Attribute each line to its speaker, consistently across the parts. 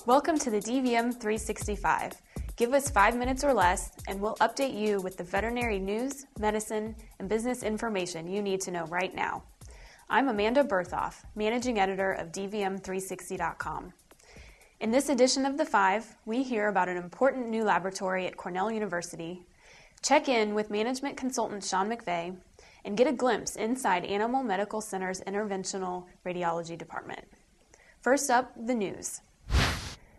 Speaker 1: Welcome to the dvm365. Give us 5 minutes or less, and we'll update you with the veterinary news, medicine, and business information you need to know right now. I'm Amanda Bertholf, Managing Editor of dvm360.com. In this edition of The 5, we hear about an important new laboratory at Cornell University, check in with management consultant Sean McVeigh, and get a glimpse inside Animal Medical Center's Interventional Radiology Department. First up, the news.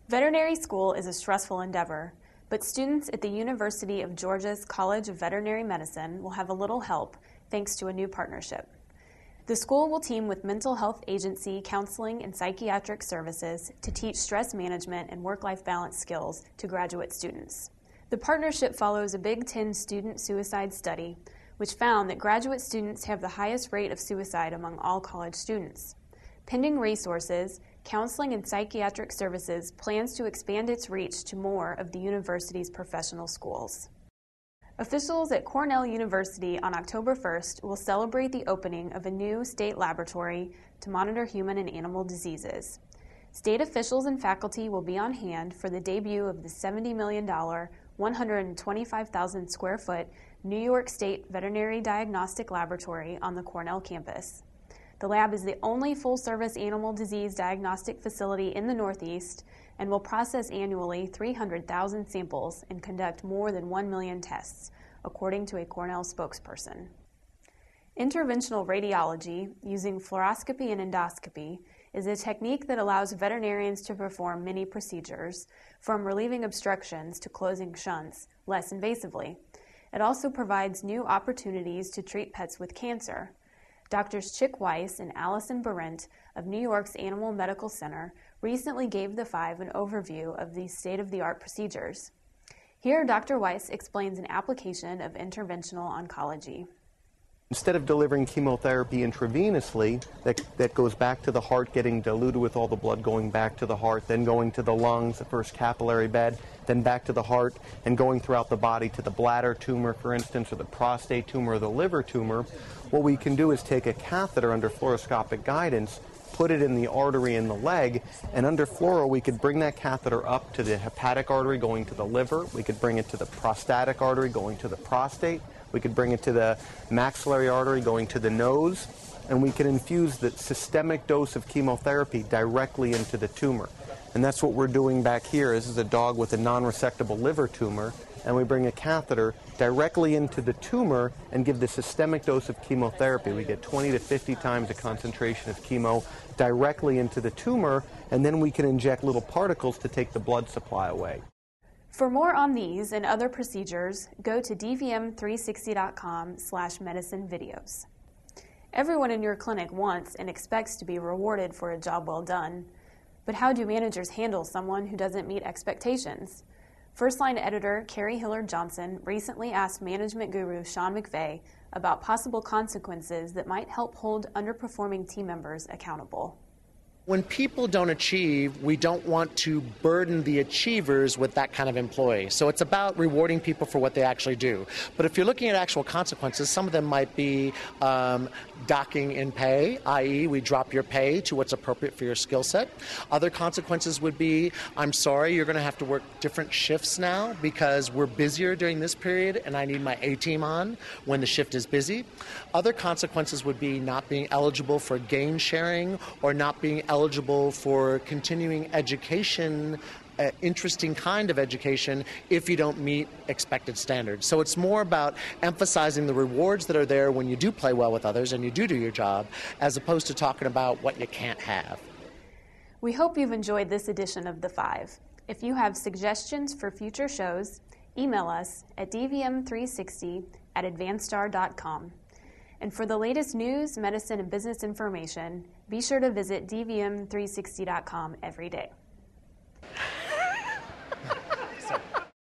Speaker 1: Veterinary school is a stressful endeavor, but students at the University of Georgia's College of Veterinary Medicine will have a little help thanks to a new partnership. The school will team with mental health agency counseling and psychiatric services to teach stress management and work-life balance skills to graduate students. The partnership follows a Big Ten student suicide study, which found that graduate students have the highest rate of suicide among all college students. Pending resources, Counseling and Psychiatric Services plans to expand its reach to more of the university's professional schools. Officials at Cornell University on October 1st will celebrate the opening of a new state laboratory to monitor human and animal diseases. State officials and faculty will be on hand for the debut of the $70 million, 125,000 square foot New York State Veterinary Diagnostic Laboratory on the Cornell campus. The lab is the only full-service animal disease diagnostic facility in the Northeast and will process annually 300,000 samples and conduct more than 1 million tests, according to a Cornell spokesperson. Interventional radiology, using fluoroscopy and endoscopy, is a technique that allows veterinarians to perform many procedures, from relieving obstructions to closing shunts, less invasively. It also provides new opportunities to treat pets with cancer. Doctors Chick Weiss and Allison Berendt of New York's Animal Medical Center recently gave the 5 an overview of these state-of-the-art procedures. Here, Dr. Weiss explains an application of interventional oncology.
Speaker 2: Instead of delivering chemotherapy intravenously, that goes back to the heart, getting diluted with all the blood going back to the heart, then going to the lungs, the first capillary bed, then back to the heart, and going throughout the body to the bladder tumor, for instance, or the prostate tumor or the liver tumor. What we can do is take a catheter under fluoroscopic guidance, put it in the artery in the leg, and under fluoro we could bring that catheter up to the hepatic artery going to the liver, we could bring it to the prostatic artery going to the prostate, we could bring it to the maxillary artery going to the nose, and we can infuse the systemic dose of chemotherapy directly into the tumor. And that's what we're doing back here. This is a dog with a non-resectable liver tumor, and we bring a catheter directly into the tumor and give the systemic dose of chemotherapy. We get 20 to 50 times the concentration of chemo directly into the tumor, and then we can inject little particles to take the blood supply away.
Speaker 1: For more on these and other procedures, go to dvm360.com/medicine videos. Everyone in your clinic wants and expects to be rewarded for a job well done. But how do managers handle someone who doesn't meet expectations? First-line editor Carrie Hillard-Johnson recently asked management guru Sean McVeigh about possible consequences that might help hold underperforming team members accountable.
Speaker 3: When people don't achieve, we don't want to burden the achievers with that kind of employee. So it's about rewarding people for what they actually do. But if you're looking at actual consequences, some of them might be docking in pay, i.e. we drop your pay to what's appropriate for your skill set. Other consequences would be, I'm sorry, you're going to have to work different shifts now because we're busier during this period and I need my A-team on when the shift is busy. Other consequences would be not being eligible for gain sharing or not being eligible for continuing education, interesting kind of education, if you don't meet expected standards. So it's more about emphasizing the rewards that are there when you do play well with others and you do your job, as opposed to talking about what you can't have.
Speaker 1: We hope you've enjoyed this edition of The 5. If you have suggestions for future shows, email us at dvm360@advancedstar.com. And for the latest news, medicine, and business information, be sure to visit dvm360.com every day.